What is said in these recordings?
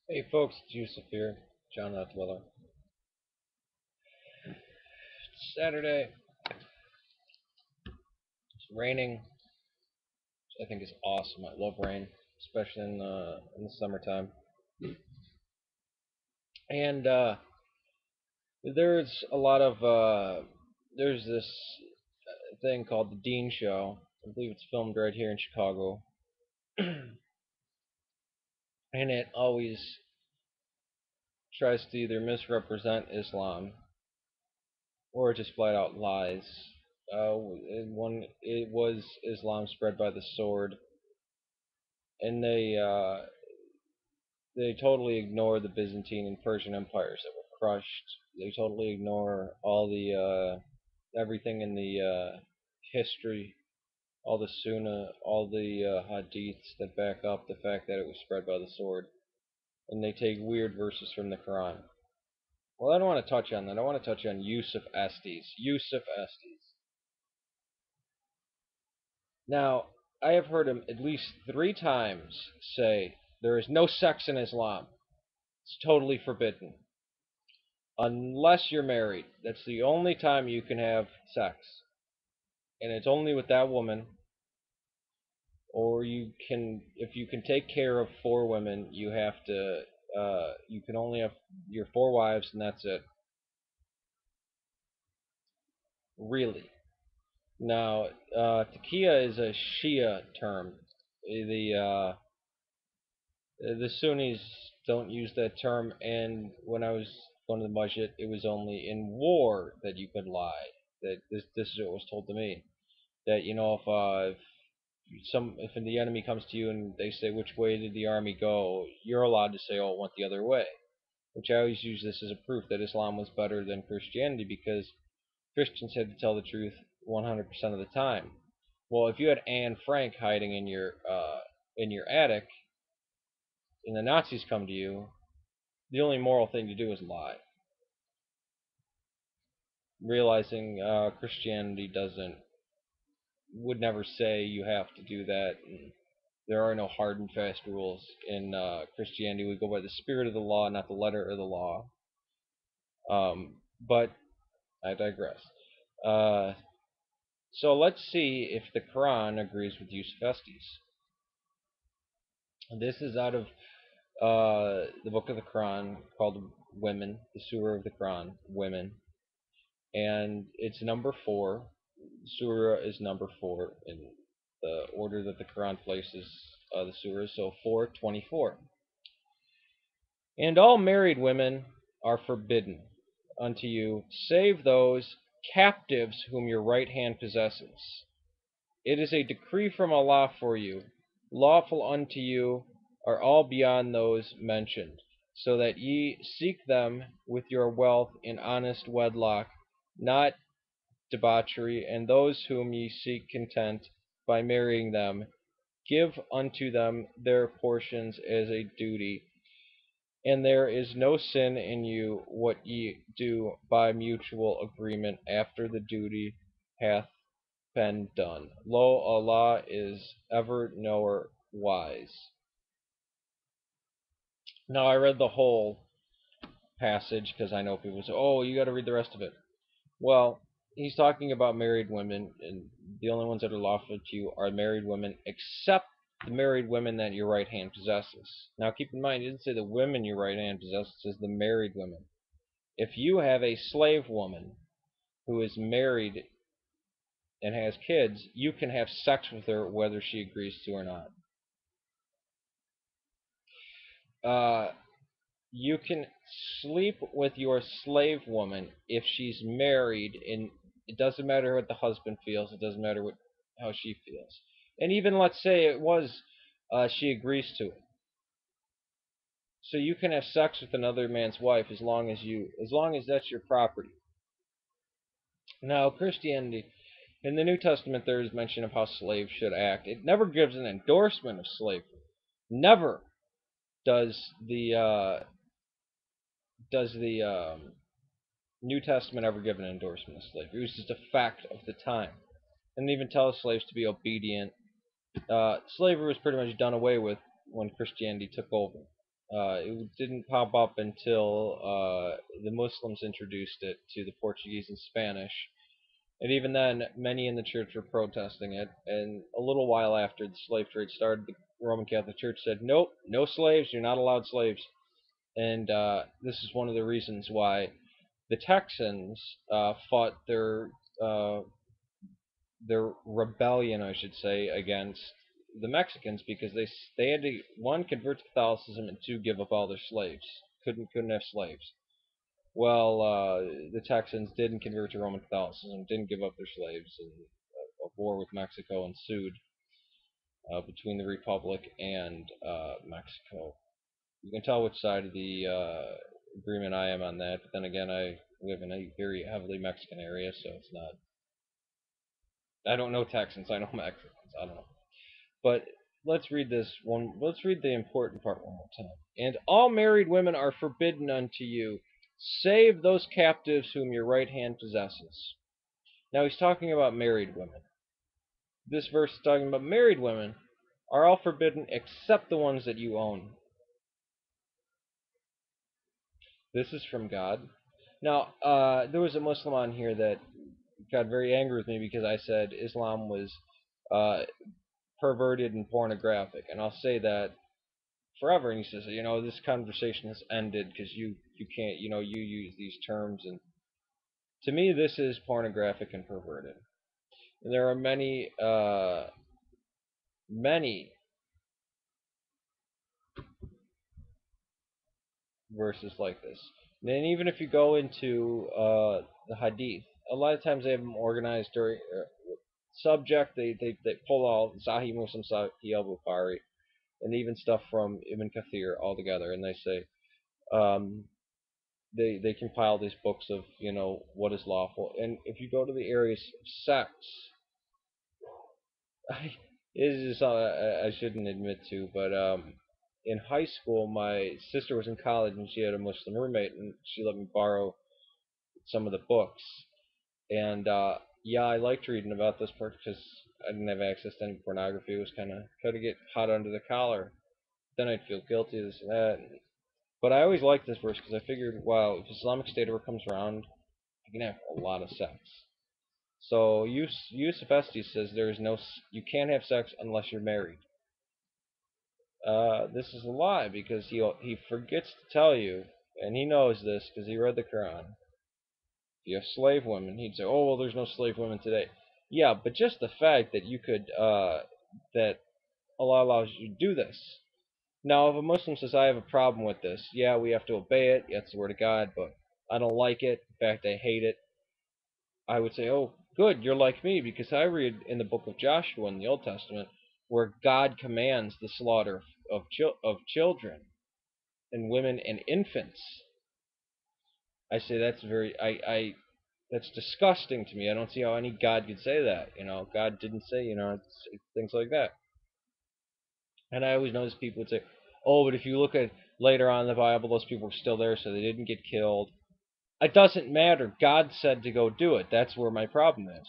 Hey folks, it's Yusef here, JohnTheHutDweller. It's Saturday, it's raining, which I think is awesome. I love rain, especially in the summertime. And there's a lot of there's this thing called the Dean Show. I believe it's filmed right here in Chicago, and it always tries to either misrepresent Islam or just flat out lies. It was Islam spread by the sword, and they totally ignore the Byzantine and Persian empires that were crushed. They totally ignore all the everything in the history, all the Sunnah, all the hadiths that back up the fact that it was spread by the sword, and they take weird verses from the Quran. Well, I don't want to touch on that. I want to touch on Yusef Estes. Yusef Estes. Now, I have heard him at least 3 times say there is no sex in Islam. It's totally forbidden. Unless you're married. That's the only time you can have sex. And it's only with that woman, or if you can take care of 4 women, you can only have your 4 wives, and that's it. Really. Now, taqiyya is a Shia term. The Sunnis don't use that term, and when I was going to the masjid, it was only in war that you could lie. That this is what was told to me. That if the enemy comes to you and they say which way did the army go, you're allowed to say, oh, it went the other way. Which I always use this as a proof that Islam was better than Christianity because Christians had to tell the truth 100% of the time. Well, if you had Anne Frank hiding in your attic and the Nazis come to you, the only moral thing to do is lie. Realizing Christianity doesn't would never say you have to do that. And there are no hard and fast rules in Christianity. We go by the spirit of the law, not the letter of the law. But I digress. Uh, so let's see if the Quran agrees with Yusuf Estes. This is out of the book of the Quran called Women, the Surah of the Quran, Women, and it's number 4. Surah is number 4 in the order that the Quran places the surahs. So 424. And all married women are forbidden unto you, save those captives whom your right hand possesses. It is a decree from Allah for you. Lawful unto you are all beyond those mentioned, so that ye seek them with your wealth in honest wedlock, not debauchery, and those whom ye seek content by marrying them, give unto them their portions as a duty, and there is no sin in you what ye do by mutual agreement after the duty hath been done. Lo, Allah is ever knower wise. Now I read the whole passage because I know people say, "Oh, you got to read the rest of it." Well, he's talking about married women, and the only ones that are lawful to you are married women, except the married women that your right hand possesses. Now, keep in mind, he didn't say the women your right hand possesses; it says the married women. If you have a slave woman who is married and has kids, you can have sex with her whether she agrees to or not. Uh, you can sleep with your slave woman if she's married, and it doesn't matter what the husband feels. It doesn't matter how she feels. And even let's say it was she agrees to it. So you can have sex with another man's wife as long as that's your property. Now Christianity, in the New Testament, there is mention of how slaves should act. It never gives an endorsement of slavery. Never does the New Testament ever give an endorsement of slavery. It was just a fact of the time. And even tells slaves to be obedient. Slavery was pretty much done away with when Christianity took over. It didn't pop up until the Muslims introduced it to the Portuguese and Spanish. And even then, many in the church were protesting it. And a little while after the slave trade started, the Roman Catholic Church said, nope, no slaves, you're not allowed slaves. And this is one of the reasons why the Texans fought uh, their rebellion, I should say, against the Mexicans, because they had to, one, convert to Catholicism, and two, give up all their slaves. Couldn't have slaves. Well, the Texans didn't convert to Roman Catholicism, didn't give up their slaves, and a war with Mexico ensued between the Republic and Mexico. You can tell which side of the agreement I am on that, but then again, I live in a very heavily Mexican area, so it's not. I don't know Texans, I know Mexicans. I don't know. But let's read this one. Let's read the important part one more time. And all married women are forbidden unto you, save those captives whom your right hand possesses. Now he's talking about married women. This verse is talking about married women are all forbidden except the ones that you own. This is from God. Now, there was a Muslim on here that got very angry with me because I said Islam was uh, perverted and pornographic, and I'll say that forever. And he says, this conversation has ended because you can't, you use these terms, and to me, this is pornographic and perverted. And there are many verses like this. And then even if you go into the Hadith, a lot of times they have them organized during subject. They pull all Sahih Muslim, Sahih Al Bukhari, and even stuff from Ibn Kathir all together, and they say um, they compile these books of what is lawful. And if you go to the areas of sex, it is I shouldn't admit to, but in high school, my sister was in college and she had a Muslim roommate, and she let me borrow some of the books. And yeah, I liked reading about this part because I didn't have access to any pornography. It was kind of get hot under the collar. Then I'd feel guilty, this and that. But I always liked this verse because I figured, wow, if Islamic State ever comes around, I can have a lot of sex. So Yusef Estes says you can't have sex unless you're married. This is a lie because he forgets to tell you, and he knows this because he read the Quran. If you have slave women, he'd say, "Oh well, there's no slave women today." Yeah, but just the fact that that Allah allows you to do this. Now, if a Muslim says, "I have a problem with this," yeah, we have to obey it. That's the word of God, but I don't like it. In fact, I hate it. I would say, "Oh, good, you're like me," because I read in the book of Joshua in the Old Testament where God commands the slaughter of children and women and infants. I say that's that's disgusting to me. I don't see how any God could say that. God didn't say, things like that. And I always notice people would say, "Oh, but if you look at later on in the Bible, those people were still there, so they didn't get killed." It doesn't matter. God said to go do it. That's where my problem is.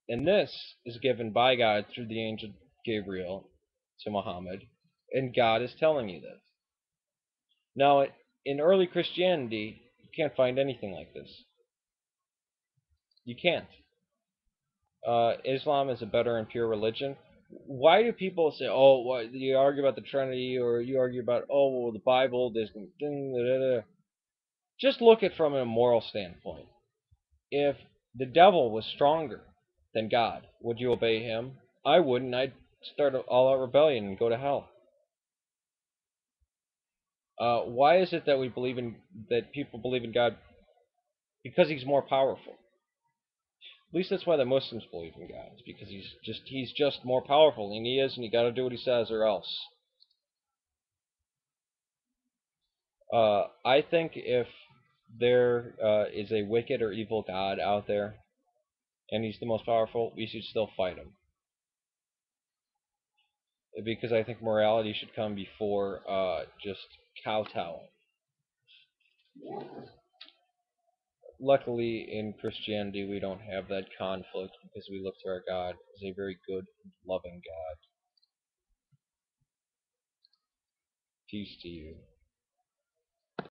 And this is given by God through the angel Gabriel to Muhammad, and God is telling you this. Now, in early Christianity, you can't find anything like this. You can't. Islam is a better and pure religion. Why do people say, "Oh, what, you argue about the Trinity, or you argue about, oh, well, the Bible"? Just look at it from a moral standpoint. If the devil was stronger than God, would you obey him? I wouldn't. I'd start an all-out rebellion and go to hell. Why is it that people believe in God? Because he's more powerful. At least that's why the Muslims believe in God. It's because he's just more powerful than he is, and you got to do what he says or else. I think if there is a wicked or evil God out there, and he's the most powerful, we should still fight him. Because I think morality should come before just kowtowing. Luckily, in Christianity, we don't have that conflict because we look to our God as a very good and loving God. Peace to you.